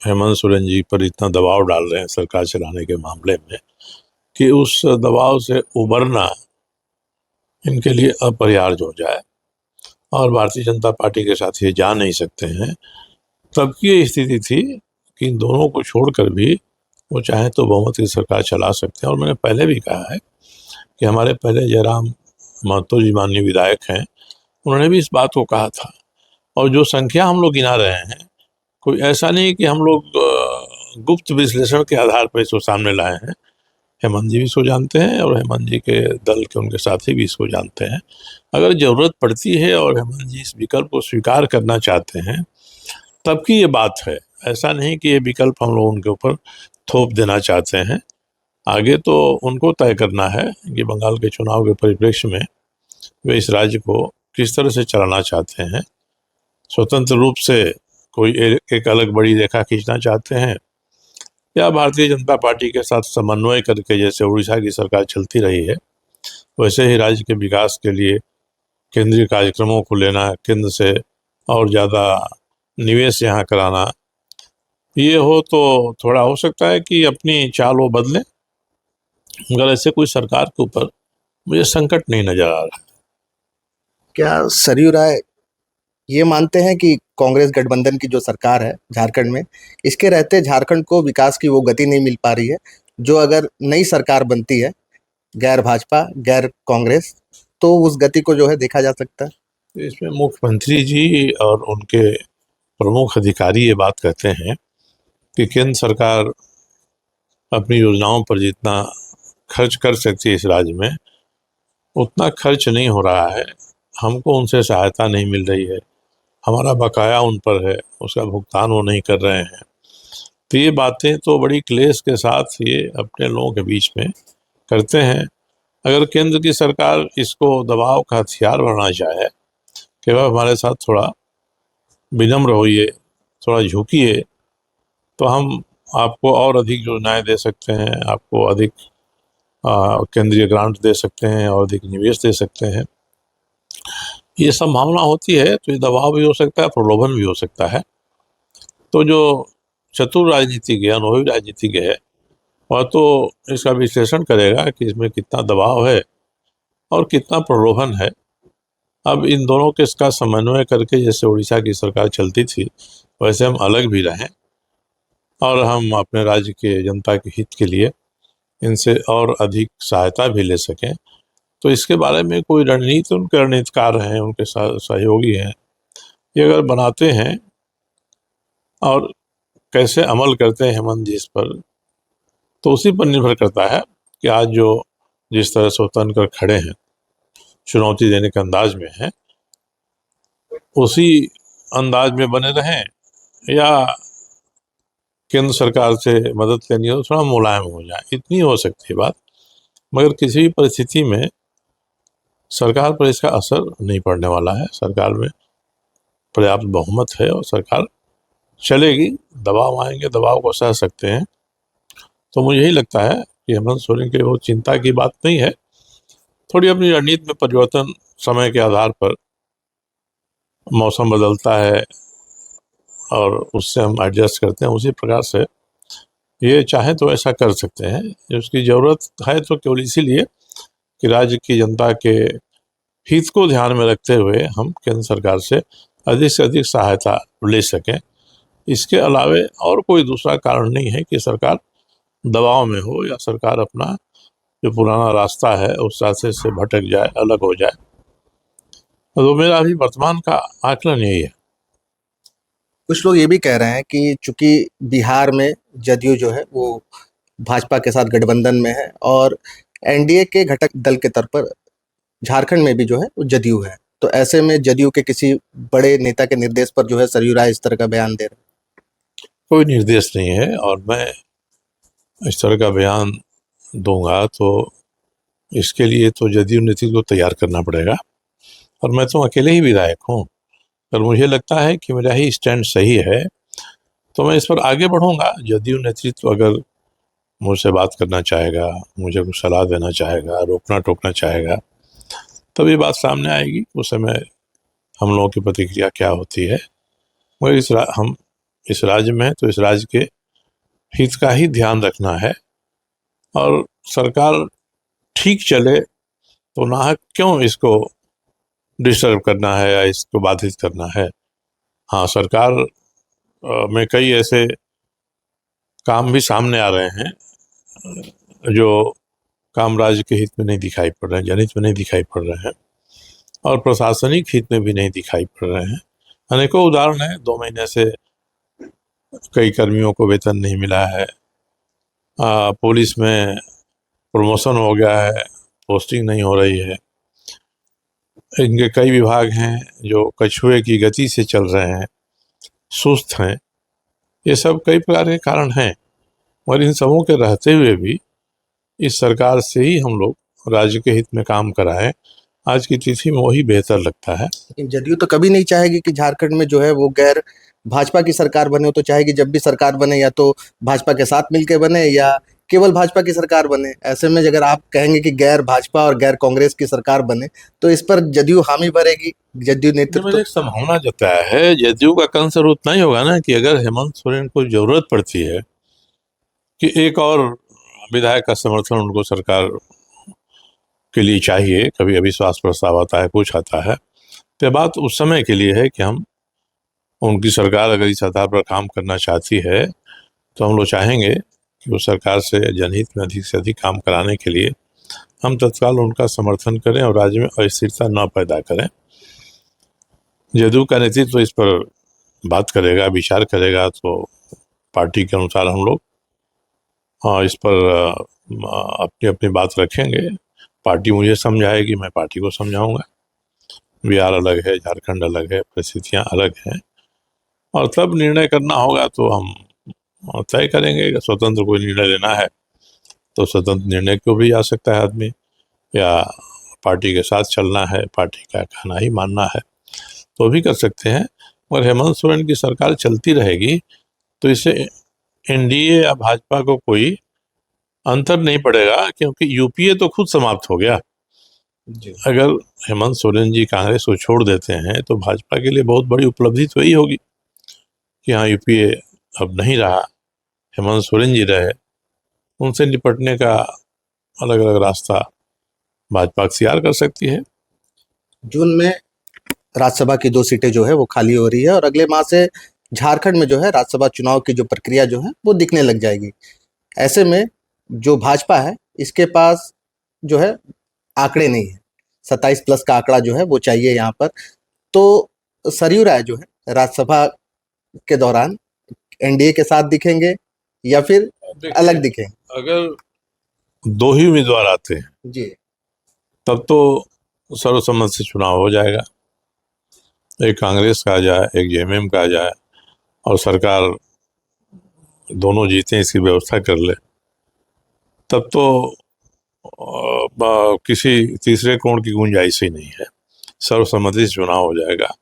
हेमंत सोरेन जी पर इतना दबाव डाल रहे हैं सरकार चलाने के मामले में कि उस दबाव से उबरना इनके लिए अपरिहार्य हो जाए और भारतीय जनता पार्टी के साथ ये जा नहीं सकते हैं। तब की ये स्थिति थी कि इन दोनों को छोड़कर भी वो चाहे तो बहुमत की सरकार चला सकते हैं। और मैंने पहले भी कहा है कि हमारे पहले जयराम महतो जी माननीय विधायक हैं, उन्होंने भी इस बात को कहा था। और जो संख्या हम लोग गिना रहे हैं, कोई ऐसा नहीं कि हम लोग गुप्त विश्लेषण के आधार पर इसको सामने लाए हैं। हेमंत जी भी इसको जानते हैं और हेमंत जी के दल के उनके साथी भी इसको जानते हैं। अगर ज़रूरत पड़ती है और हेमंत जी इस विकल्प को स्वीकार करना चाहते हैं तब की ये बात है। ऐसा नहीं कि ये विकल्प हम लोग उनके ऊपर थोप देना चाहते हैं। आगे तो उनको तय करना है कि बंगाल के चुनाव के परिप्रेक्ष्य में वे इस राज्य को किस तरह से चलाना चाहते हैं। स्वतंत्र रूप से कोई एक अलग बड़ी रेखा खींचना चाहते हैं या भारतीय जनता पार्टी के साथ समन्वय करके, जैसे उड़ीसा की सरकार चलती रही है वैसे ही राज्य के विकास के लिए केंद्रीय कार्यक्रमों को लेना, केंद्र से और ज़्यादा निवेश यहाँ कराना, ये हो तो थोड़ा हो सकता है कि अपनी चाल वो बदलें। मगर ऐसे कोई सरकार के ऊपर मुझे संकट नहीं नजर आ रहा। क्या सरयू राय ये मानते हैं कि कांग्रेस गठबंधन की जो सरकार है झारखंड में, इसके रहते झारखंड को विकास की वो गति नहीं मिल पा रही है जो अगर नई सरकार बनती है, गैर भाजपा गैर कांग्रेस, तो उस गति को जो है देखा जा सकता है? तो इसमें मुख्यमंत्री जी और उनके प्रमुख अधिकारी ये बात कहते हैं कि केंद्र सरकार अपनी योजनाओं पर जितना खर्च कर सकती है इस राज्य में उतना खर्च नहीं हो रहा है, हमको उनसे सहायता नहीं मिल रही है, हमारा बकाया उन पर है, उसका भुगतान वो नहीं कर रहे हैं। तो ये बातें तो बड़ी क्लेश के साथ ये अपने लोगों के बीच में करते हैं। अगर केंद्र की सरकार इसको दबाव का हथियार बनाना चाहे कि वह हमारे साथ थोड़ा विनम्र होइए, थोड़ा झुकिए, तो हम आपको और अधिक योजनाएं दे सकते हैं, आपको अधिक केंद्रीय ग्रांट दे सकते हैं और अधिक निवेश दे सकते हैं, ये संभावना होती है। तो ये दबाव भी हो सकता है, प्रलोभन भी हो सकता है। तो जो चतुर राजनीतिज्ञ है, अनुभवी राजनीतिज्ञ है, वह तो इसका विश्लेषण करेगा कि इसमें कितना दबाव है और कितना प्रलोभन है। अब इन दोनों के इसका समन्वय करके जैसे उड़ीसा की सरकार चलती थी वैसे हम अलग भी रहें और हम अपने राज्य के जनता के हित के लिए इनसे और अधिक सहायता भी ले सकें। तो इसके बारे में कोई रणनीति उनके रणनीतिकार हैं, उनके सहयोगी हैं, ये अगर बनाते हैं और कैसे अमल करते हैं हेमंत जी इस पर, तो उसी पर निर्भर करता है कि आज जो जिस तरह से उतर कर खड़े हैं, चुनौती देने के अंदाज में हैं, उसी अंदाज में बने रहें या केंद्र सरकार से मदद लेनी हो तो थोड़ा मुलायम हो जाए, इतनी हो सकती है बात। मगर किसी भी परिस्थिति में सरकार पर इसका असर नहीं पड़ने वाला है। सरकार में पर्याप्त बहुमत है और सरकार चलेगी। दबाव आएंगे, दबाव को सह सकते हैं। तो मुझे यही लगता है कि हेमंत सोरेन के वो चिंता की बात नहीं है। थोड़ी अपनी रणनीति में परिवर्तन समय के आधार पर, मौसम बदलता है और उससे हम एडजस्ट करते हैं, उसी प्रकार से ये चाहे तो ऐसा कर सकते हैं। उसकी ज़रूरत है तो केवल इसीलिए कि राज्य की जनता के हित को ध्यान में रखते हुए हम केंद्र सरकार से अधिक सहायता ले सकें। इसके अलावे और कोई दूसरा कारण नहीं है कि सरकार दबाव में हो या सरकार अपना जो पुराना रास्ता है उस रास्ते से भटक जाए, अलग हो जाए। तो मेरा अभी वर्तमान का आकलन यही है। कुछ लोग ये भी कह रहे हैं कि चूंकि बिहार में जदयू जो है वो भाजपा के साथ गठबंधन में है और एनडीए के घटक दल के तौर पर झारखंड में भी जो है वो जदयू है, तो ऐसे में जदयू के किसी बड़े नेता के निर्देश पर जो है सरयू राय इस तरह का बयान दे रहे हैं। कोई निर्देश नहीं है और मैं इस तरह का बयान दूंगा तो इसके लिए तो जदयू नीति को तैयार करना पड़ेगा और मैं तो अकेले ही विधायक हूँ। और मुझे लगता है कि मेरा ही स्टैंड सही है तो मैं इस पर आगे बढ़ूंगा। जदयू नेतृत्व अगर मुझसे बात करना चाहेगा, मुझे कुछ सलाह देना चाहेगा, रोकना टोकना चाहेगा, तब ये बात सामने आएगी। उस समय हम लोगों की प्रतिक्रिया क्या होती है। मगर हम इस राज्य में हैं तो इस राज्य के हित का ही ध्यान रखना है और सरकार ठीक चले तो नाहक क्यों इसको डिस्टर्ब करना है या इसको बाधित करना है। हाँ, सरकार में कई ऐसे काम भी सामने आ रहे हैं जो काम राज्य के हित में नहीं दिखाई पड़ रहे हैं, जनहित में नहीं दिखाई पड़ रहे हैं और प्रशासनिक हित में भी नहीं दिखाई पड़ रहे हैं। अनेकों उदाहरण हैं। 2 महीने से कई कर्मियों को वेतन नहीं मिला है, पुलिस में प्रमोशन हो गया है, पोस्टिंग नहीं हो रही है। इनके कई विभाग हैं जो कछुए की गति से चल रहे हैं, सुस्त हैं। ये सब कई प्रकार के कारण हैं और इन सबों के रहते हुए भी इस सरकार से ही हम लोग राज्य के हित में काम कराएं, आज की तिथि में वही बेहतर लगता है। लेकिन जदयू तो कभी नहीं चाहेगी कि झारखंड में जो है वो गैर भाजपा की सरकार बने। वो तो चाहेगी जब भी सरकार बने या तो भाजपा के साथ मिलकर बने या केवल भाजपा की सरकार बने। ऐसे में अगर आप कहेंगे कि गैर भाजपा और गैर कांग्रेस की सरकार बने तो इस पर जदयू हामी भरेगी, जदयू नेतृत्व। मैंने एक संभावना जताया है, जदयू का कंसर उतना ही होगा ना कि अगर हेमंत सोरेन को जरूरत पड़ती है कि एक और विधायक का समर्थन उनको सरकार के लिए चाहिए, कभी अविश्वास प्रस्ताव आता है, कुछ आता है, तो बात उस समय के लिए है कि हम उनकी सरकार अगर इस आधार पर काम करना चाहती है तो हम लोग चाहेंगे कि वो सरकार से जनहित में अधिक से अधिक काम कराने के लिए हम तत्काल उनका समर्थन करें और राज्य में अस्थिरता न पैदा करें। जदयू का नेतृत्व तो इस पर बात करेगा, विचार करेगा, तो पार्टी के अनुसार हम लोग इस पर अपनी अपनी बात रखेंगे। पार्टी मुझे समझाएगी, मैं पार्टी को समझाऊंगा। बिहार अलग है, झारखंड अलग है, परिस्थितियां अलग हैं और तब निर्णय करना होगा तो हम तय करेंगे। स्वतंत्र कोई निर्णय लेना है तो स्वतंत्र निर्णय को भी जा सकता है आदमी, या पार्टी के साथ चलना है, पार्टी का कहना ही मानना है तो भी कर सकते हैं। और हेमंत सोरेन की सरकार चलती रहेगी तो इससे एनडीए या भाजपा को कोई अंतर नहीं पड़ेगा, क्योंकि यूपीए तो खुद समाप्त हो गया। अगर हेमंत सोरेन जी कांग्रेस को छोड़ देते हैं तो भाजपा के लिए बहुत बड़ी उपलब्धि तो यही होगी कि हाँ, यूपीए अब नहीं रहा, हेमंत सोरेन जी रहे। उनसे निपटने का अलग अलग रास्ता भाजपा अख्तियार कर सकती है। जून में राज्यसभा की 2 सीटें जो है वो खाली हो रही है और अगले माह से झारखंड में जो है राज्यसभा चुनाव की जो प्रक्रिया जो है वो दिखने लग जाएगी। ऐसे में जो भाजपा है इसके पास जो है आंकड़े नहीं है, 27 प्लस का आंकड़ा जो है वो चाहिए यहाँ पर। तो सरयू राय जो है राज्यसभा के दौरान एनडीए के साथ दिखेंगे या फिर अलग दिखेंगे? अगर 2 ही उम्मीदवार आते हैं जी, तब तो सर्वसम्मत से चुनाव हो जाएगा। एक कांग्रेस का आ जाए, एक जेएमएम का आ जाए और सरकार दोनों जीतें, इसकी व्यवस्था कर ले, तब तो किसी तीसरे कोण की गुंजाइश ही नहीं है। सर्वसम्मति से चुनाव हो जाएगा।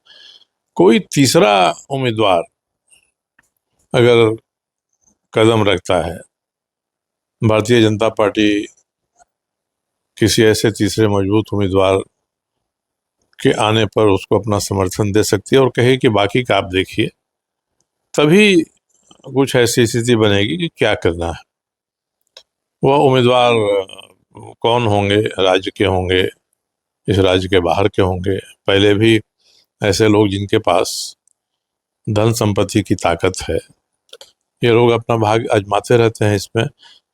कोई तीसरा उम्मीदवार अगर कदम रखता है, भारतीय जनता पार्टी किसी ऐसे तीसरे मजबूत उम्मीदवार के आने पर उसको अपना समर्थन दे सकती है और कहे कि बाकी का आप देखिए, तभी कुछ ऐसी स्थिति बनेगी कि क्या करना है। वह उम्मीदवार कौन होंगे, राज्य के होंगे, इस राज्य के बाहर के होंगे। पहले भी ऐसे लोग जिनके पास धन संपत्ति की ताकत है, ये लोग अपना भाग आजमाते रहते हैं इसमें।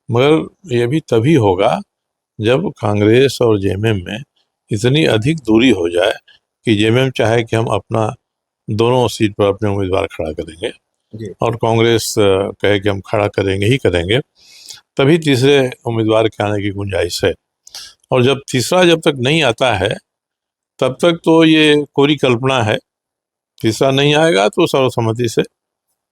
मगर ये भी तभी होगा जब कांग्रेस और जेएमएम में इतनी अधिक दूरी हो जाए कि जेएमएम चाहे कि हम अपना दोनों सीट पर अपने उम्मीदवार खड़ा करेंगे और कांग्रेस कहे कि हम खड़ा करेंगे ही करेंगे, तभी तीसरे उम्मीदवार के आने की गुंजाइश है। और जब तीसरा जब तक नहीं आता है तब तक तो ये कोरी कल्पना है। तीसरा नहीं आएगा तो सर्वसम्मति से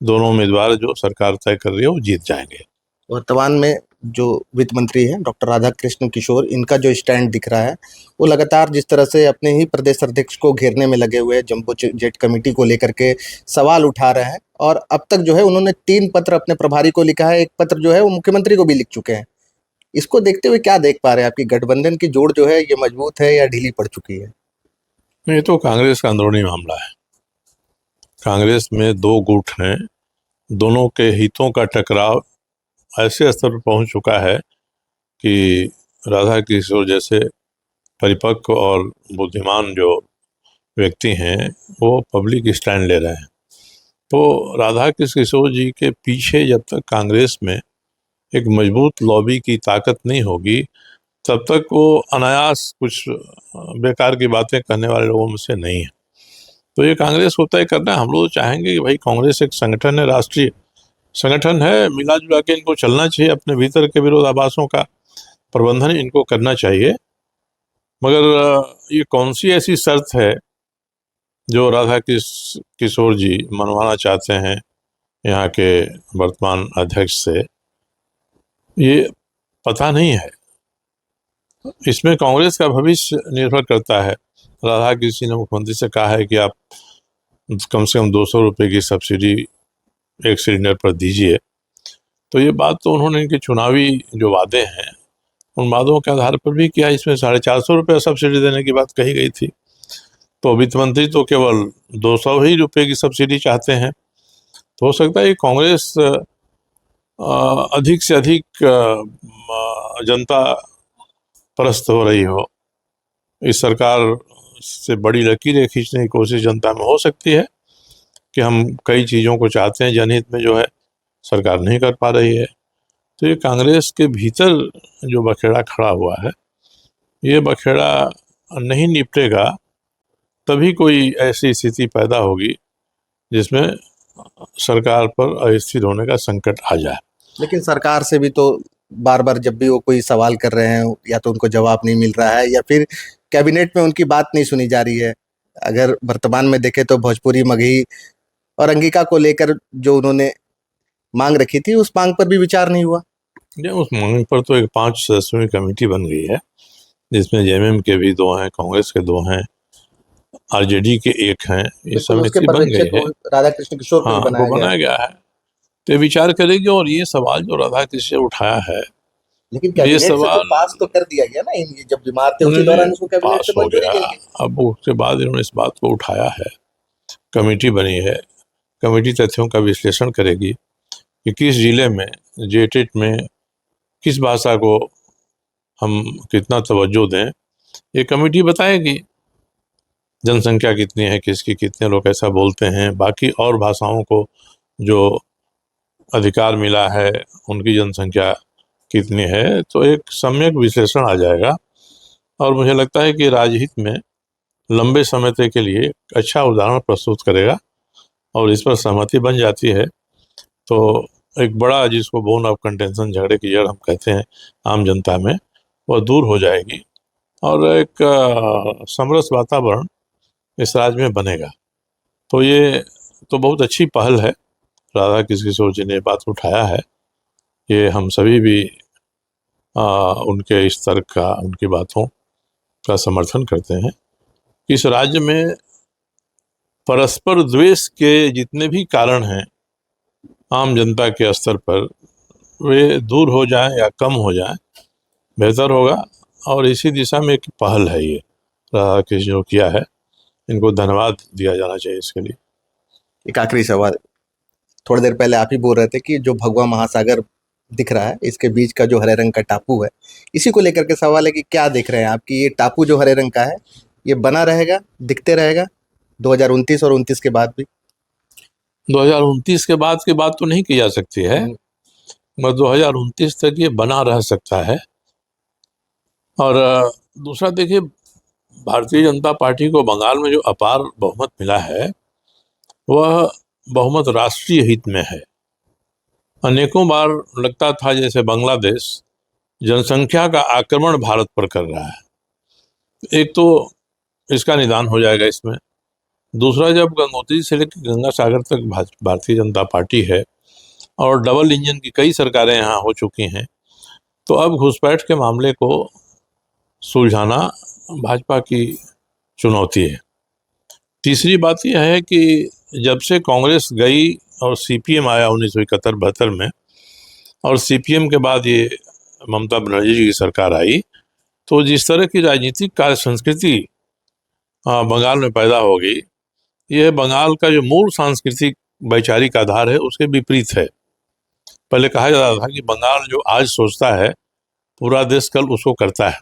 दोनों उम्मीदवार जो सरकार तय कर रही है वो जीत जाएंगे। वर्तमान में जो वित्त मंत्री हैं डॉक्टर राधाकृष्ण किशोर, इनका जो स्टैंड दिख रहा है वो लगातार जिस तरह से अपने ही प्रदेश अध्यक्ष को घेरने में लगे हुए हैं, जम्बो जेट कमेटी को लेकर के सवाल उठा रहे हैं। और अब तक जो है उन्होंने 3 पत्र अपने प्रभारी को लिखा है, 1 पत्र जो है वो मुख्यमंत्री को भी लिख चुके हैं। इसको देखते हुए क्या देख पा रहे हैं? आपकी गठबंधन की जोड़ जो है ये मजबूत है या ढीली पड़ चुकी है? ये तो कांग्रेस का अंदरूनी मामला है। कांग्रेस में 2 गुट हैं, दोनों के हितों का टकराव ऐसे स्तर पर पहुंच चुका है कि राधा किशोर जैसे परिपक्व और बुद्धिमान जो व्यक्ति हैं वो पब्लिक स्टैंड ले रहे हैं। तो राधा कृष्ण किशोर जी के पीछे जब तक कांग्रेस में एक मजबूत लॉबी की ताकत नहीं होगी तब तक वो अनायास कुछ बेकार की बातें करने वाले लोगों में से नहीं है। तो ये कांग्रेस को तय करना है। हम लोग चाहेंगे कि भाई कांग्रेस एक संगठन है, राष्ट्रीय संगठन है, मिला जुला के इनको चलना चाहिए। अपने भीतर के विरोधाभासों का प्रबंधन इनको करना चाहिए। मगर ये कौन सी ऐसी शर्त है जो राधा किशोर जी मनवाना चाहते हैं यहाँ के वर्तमान अध्यक्ष से, ये पता नहीं है। इसमें कांग्रेस का भविष्य निर्भर करता है। राधा कृष्ण जी ने मुख्यमंत्री से कहा है कि आप कम से कम 200 रुपये की सब्सिडी एक सिलेंडर पर दीजिए। तो ये बात तो उन्होंने इनके चुनावी जो वादे हैं उन वादों के आधार पर भी किया। इसमें 450 रुपये सब्सिडी देने की बात कही गई थी। तो वित्त मंत्री तो केवल 200 ही रुपये की सब्सिडी चाहते हैं। तो हो सकता है कि कांग्रेस अधिक से अधिक जनता परस्त हो रही हो। इस सरकार से बड़ी लकीरें खींचने की कोशिश जनता में हो सकती है कि हम कई चीज़ों को चाहते हैं, जनहित में जो है सरकार नहीं कर पा रही है। तो ये कांग्रेस के भीतर जो बखेड़ा खड़ा हुआ है, ये बखेड़ा नहीं निपटेगा तभी कोई ऐसी स्थिति पैदा होगी जिसमें सरकार पर अस्थिर होने का संकट आ जाए। लेकिन सरकार से भी तो बार बार जब भी वो कोई सवाल कर रहे हैं या तो उनको जवाब नहीं मिल रहा है या फिर कैबिनेट में उनकी बात नहीं सुनी जा रही है। अगर वर्तमान में देखें तो भोजपुरी, मगही और अंगिका को लेकर जो उन्होंने मांग रखी थी उस मांग पर भी विचार नहीं हुआ। उस मांग पर तो एक 5 सदस्यों की कमेटी बन गई है जिसमें जेएमएम के भी 2 हैं, कांग्रेस के 2 हैं, आरजेडी के 1 हैं। ये समिति बन गई है। राधा कृष्ण किशोर को हाँ, वो बनाया गया है। तो विचार करेगी। और ये सवाल जो राधा कृष्ण ने उठाया है, लेकिन कैबिनेट से तो पास तो कर दिया गया ना। ये जब बीमार थे उसी दौरान इसको कैबिनेट से मंजूरी मिल गई। अब उसके बाद इन्होंने इस बात को उठाया है, कमेटी बनी है। कमेटी तथ्यों का विश्लेषण करेगी कि किस जिले में, जेटेट में किस भाषा को हम कितना तवज्जो दें, ये कमेटी बताएगी। जनसंख्या कितनी है, किसकी कितने लोग ऐसा बोलते हैं, बाकी और भाषाओं को जो अधिकार मिला है उनकी जनसंख्या कितनी है। तो एक सम्यक विश्लेषण आ जाएगा और मुझे लगता है कि राजहित में लंबे समय तक के लिए अच्छा उदाहरण प्रस्तुत करेगा। और इस पर सहमति बन जाती है तो एक बड़ा, जिसको बोन ऑफ कंटेंशन, झगड़े की जड़ हम कहते हैं आम जनता में, वह दूर हो जाएगी और एक समरस वातावरण इस राज्य में बनेगा। तो ये तो बहुत अच्छी पहल है। राधा कृष्ण किशोर जी ने बात उठाया है, ये हम सभी भी उनके इस तर्क का, उनकी बातों का समर्थन करते हैं। इस राज्य में परस्पर द्वेष के जितने भी कारण हैं आम जनता के स्तर पर, वे दूर हो जाएं या कम हो जाएं, बेहतर होगा। और इसी दिशा में एक पहल है ये राधा कृष्ण जो किया है, इनको धन्यवाद दिया जाना चाहिए इसके लिए। एक आखिरी सवाल, थोड़ी देर पहले आप ही बोल रहे थे कि जो भगवा महासागर दिख रहा है इसके बीच का जो हरे रंग का टापू है, इसी को लेकर के सवाल है कि क्या देख रहे हैं आप कि ये टापू जो हरे रंग का है ये बना रहेगा, दिखते रहेगा 2029 और 29 के बाद भी? 2029 के बाद की बात तो नहीं की जा सकती है, मगर 2029 तक ये बना रह सकता है। और दूसरा देखिए, भारतीय जनता पार्टी को बंगाल में जो अपार बहुमत मिला है वह बहुमत राष्ट्रीय हित में है। अनेकों बार लगता था जैसे बांग्लादेश जनसंख्या का आक्रमण भारत पर कर रहा है। एक तो इसका निदान हो जाएगा इसमें। दूसरा, जब गंगोत्री से लेकर गंगा सागर तक भारतीय जनता पार्टी है और डबल इंजन की कई सरकारें यहाँ हो चुकी हैं, तो अब घुसपैठ के मामले को सुलझाना भाजपा की चुनौती है। तीसरी बात यह है कि जब से कांग्रेस गई और सीपीएम आया 1971-72 में, और सीपीएम के बाद ये ममता बनर्जी जी की सरकार आई, तो जिस तरह की राजनीतिक कार्य संस्कृति बंगाल में पैदा हो गई, यह बंगाल का जो मूल सांस्कृतिक वैचारिक आधार है उसके विपरीत है। पहले कहा जाता था कि बंगाल जो आज सोचता है पूरा देश कल उसको करता है,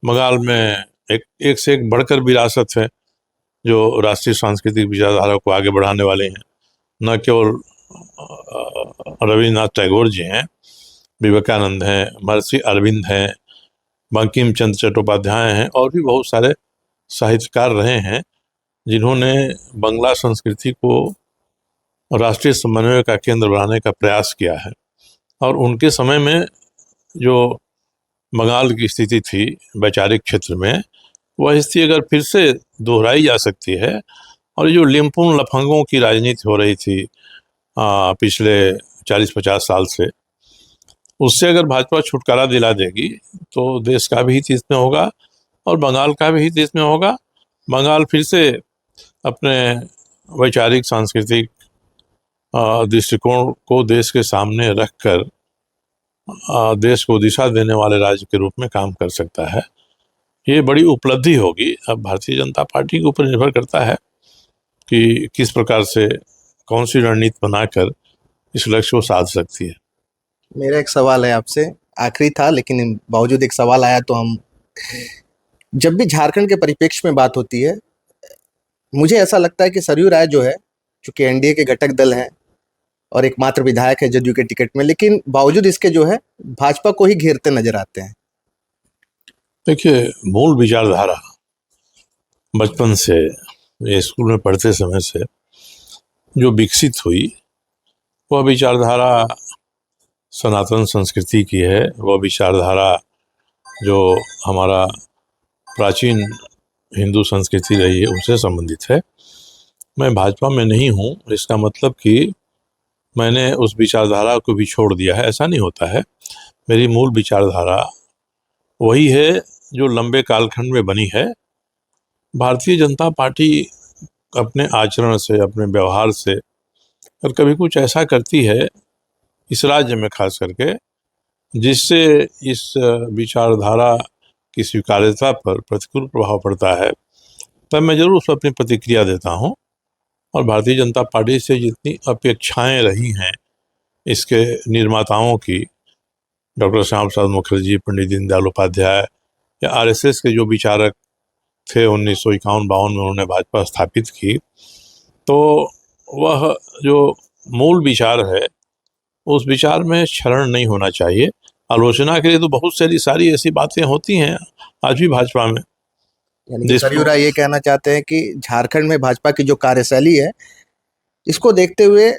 बंगाल में एक से एक बढ़कर विरासत है जो राष्ट्रीय सांस्कृतिक विचारधारा को आगे बढ़ाने वाले हैं। न केवल रविन्द्रनाथ टैगोर जी हैं, विवेकानंद हैं, महर्षि अरविंद हैं, बंकिम चंद्र चट्टोपाध्याय हैं, और भी बहुत सारे साहित्यकार रहे हैं जिन्होंने बंगला संस्कृति को राष्ट्रीय समन्वय का केंद्र बनाने का प्रयास किया है। और उनके समय में जो बंगाल की स्थिति थी वैचारिक क्षेत्र में, वह स्थिति अगर फिर से दोहराई जा सकती है, और ये जो लिम्पुन लफंगों की राजनीति हो रही थी पिछले 40-50 साल से, उससे अगर भाजपा छुटकारा दिला देगी तो देश का भी हित इसमें होगा और बंगाल का भी हित इसमें होगा। बंगाल फिर से अपने वैचारिक सांस्कृतिक दृष्टिकोण को देश के सामने रखकर देश को दिशा देने वाले राज्य के रूप में काम कर सकता है। ये बड़ी उपलब्धि होगी। अब भारतीय जनता पार्टी के ऊपर निर्भर करता है कि किस प्रकार से कौन सी रणनीति बनाकर इस लक्ष्य को साध सकती है। मेरा एक सवाल है आपसे, आखिरी था लेकिन बावजूद एक सवाल आया तो हम, जब भी झारखंड के परिप्रेक्ष्य में बात होती है, मुझे ऐसा लगता है कि सरयू राय जो है, चूंकि एनडीए के घटक दल हैं और एकमात्र विधायक है जदयू के टिकट में, लेकिन बावजूद इसके जो है भाजपा को ही घेरते नजर आते हैं। देखिए, मूल विचारधारा बचपन से, ये स्कूल में पढ़ते समय से जो विकसित हुई, वह विचारधारा सनातन संस्कृति की है। वह विचारधारा जो हमारा प्राचीन हिंदू संस्कृति रही है उससे संबंधित है। मैं भाजपा में नहीं हूँ, इसका मतलब कि मैंने उस विचारधारा को भी छोड़ दिया है, ऐसा नहीं होता है। मेरी मूल विचारधारा वही है जो लंबे कालखंड में बनी है। भारतीय जनता पार्टी अपने आचरण से, अपने व्यवहार से, और कभी कुछ ऐसा करती है इस राज्य में खास करके, जिससे इस विचारधारा की स्वीकार्यता पर प्रतिकूल प्रभाव पड़ता है, तब मैं जरूर उस पर अपनी प्रतिक्रिया देता हूँ। और भारतीय जनता पार्टी से जितनी अपेक्षाएं रही हैं इसके निर्माताओं की, डॉक्टर श्यामा प्रसाद मुखर्जी, पंडित दीनदयाल उपाध्याय, या आरएसएस के जो विचारक थे 1951-52 में उन्होंने भाजपा स्थापित की, तो वह जो मूल विचार है उस विचार में शरण नहीं होना चाहिए। आलोचना के लिए तो बहुत सारी ऐसी बातें होती हैं आज भी भाजपा में। यानी कि सरयू राय ये कहना चाहते हैं कि झारखंड में भाजपा की जो कार्यशैली है, इसको देखते हुए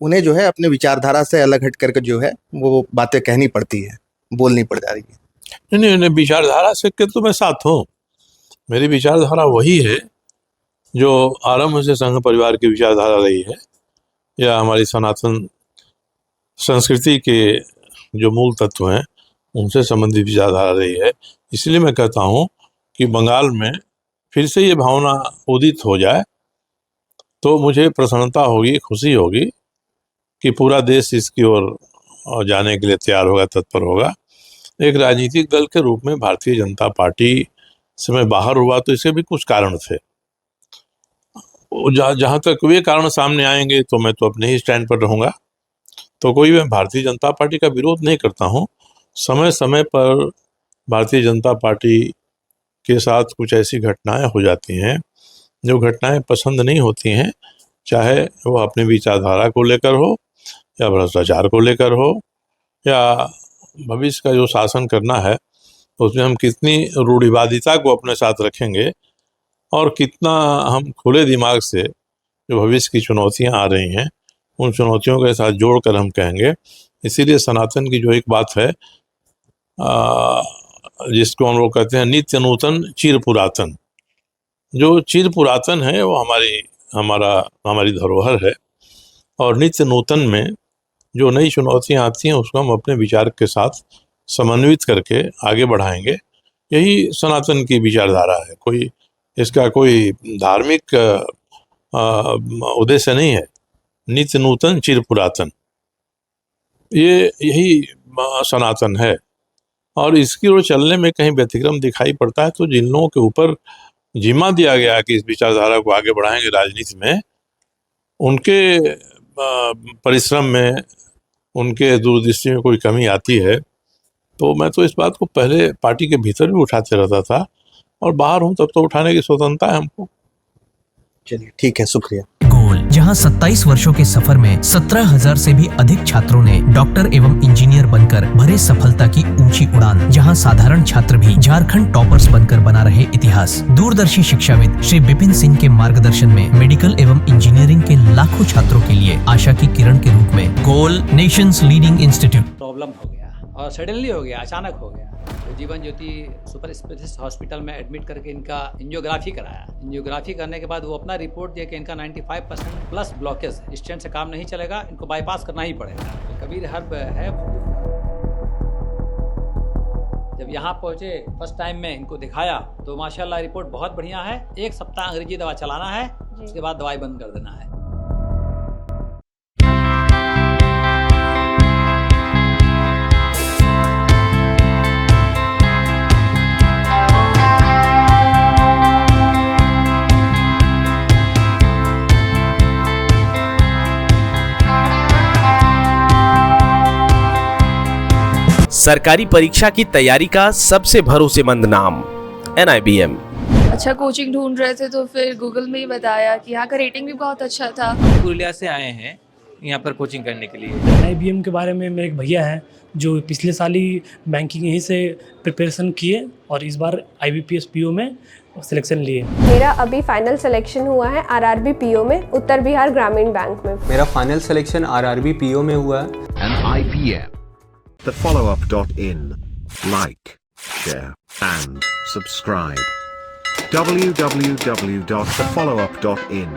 उन्हें जो है अपने विचारधारा से अलग हट करके जो है वो बातें कहनी पड़ती है, बोलनी पड़ जा रही है। नहीं, विचारधारा से के तो मैं साथ हूँ। मेरी विचारधारा वही है जो आरंभ से संघ परिवार की विचारधारा रही है, या हमारी सनातन संस्कृति के जो मूल तत्व हैं उनसे संबंधित विचारधारा रही है। इसलिए मैं कहता हूँ कि बंगाल में फिर से ये भावना उदित हो जाए तो मुझे प्रसन्नता होगी, खुशी होगी कि पूरा देश इसकी ओर जाने के लिए तैयार होगा, तत्पर होगा। एक राजनीतिक दल के रूप में भारतीय जनता पार्टी से मैं बाहर हुआ तो इसके भी कुछ कारण थे। जहाँ तक वे कारण सामने आएंगे तो मैं तो अपने ही स्टैंड पर रहूँगा। तो कोई मैं भारतीय जनता पार्टी का विरोध नहीं करता हूँ। समय समय पर भारतीय जनता पार्टी के साथ कुछ ऐसी घटनाएं हो जाती हैं जो घटनाएं पसंद नहीं होती हैं, चाहे वो अपनी विचारधारा को लेकर हो, या भ्रष्टाचार को लेकर हो, या भविष्य का जो शासन करना है उसमें हम कितनी रूढ़िवादिता को अपने साथ रखेंगे और कितना हम खुले दिमाग से जो भविष्य की चुनौतियां आ रही हैं उन चुनौतियों के साथ जोड़कर हम कहेंगे। इसीलिए सनातन की जो एक बात है जिसको हम लोग कहते हैं नित्य नूतन चिर पुरातन, जो चिर पुरातन है वो हमारी धरोहर है, और नित्य नूतन में जो नई चुनौतियां आती हैं उसको हम अपने विचार के साथ समन्वित करके आगे बढ़ाएंगे। यही सनातन की विचारधारा है। कोई इसका कोई धार्मिक उद्देश्य नहीं है। नित्य नूतन चिर पुरातन, यही सनातन है। और इसकी ओर चलने में कहीं व्यतिक्रम दिखाई पड़ता है तो जिन लोगों के ऊपर जिम्मा दिया गया कि इस विचारधारा को आगे बढ़ाएंगे राजनीति में, उनके परिश्रम में, उनके दूरदृष्टि में कोई कमी आती है तो मैं तो इस बात को पहले पार्टी के भीतर भी उठाते रहता था, और बाहर हूँ तब तो उठाने की स्वतंत्रता है हमको। चलिए ठीक है, शुक्रिया। गोल, जहां 27 वर्षों के सफर में 17,000 से भी अधिक छात्रों ने डॉक्टर एवं इंजीनियर बनकर भरे सफलता की ऊंची उड़ान, जहां साधारण छात्र भी झारखंड टॉपर्स बनकर बना रहे इतिहास। दूरदर्शी शिक्षाविद श्री विपिन सिंह के मार्गदर्शन में मेडिकल एवं इंजीनियरिंग के लाखों छात्रों के लिए आशा की किरण के रूप में गोल नेशंस लीडिंग इंस्टीट्यूट। प्रॉब्लम हो गया और सडनली हो गया, अचानक हो गया। तो Jeevan Jyoti super specialist hospital में एडमिट करके इनका एंजियोग्राफी कराया। एंजियोग्राफी करने के बाद वो अपना रिपोर्ट दिया कि इनका 95% प्लस ब्लॉकेज है, स्टेंट से काम नहीं चलेगा, इनको बाईपास करना ही पड़ेगा। तो कबीर हर्ब है। जब यहाँ पहुँचे फर्स्ट टाइम में इनको दिखाया तो माशाल्लाह रिपोर्ट बहुत बढ़िया है। 1 सप्ताह अंग्रेजी दवा चलाना है, उसके बाद दवाई बंद कर देना है। सरकारी परीक्षा की तैयारी का सबसे भरोसेमंद नाम NIBM। अच्छा कोचिंग ढूंढ रहे थे तो फिर गूगल में ही बताया कि यहाँ का रेटिंग भी बहुत अच्छा था। पुरुलिया से आए हैं यहाँ पर कोचिंग करने के लिए। NIBM के बारे में मेरे एक भैया हैं जो पिछले साल ही बैंकिंग यहीं से प्रिपरेशन किए और इस बार IBPS PO में सिलेक्शन लिए। मेरा अभी फाइनल सिलेक्शन हुआ है RRB PO में, उत्तर बिहार ग्रामीण बैंक में। मेरा फाइनल सिलेक्शन RRB PO में हुआ है। NIBM, thefollowup.in. Like, share and subscribe. www.thefollowup.in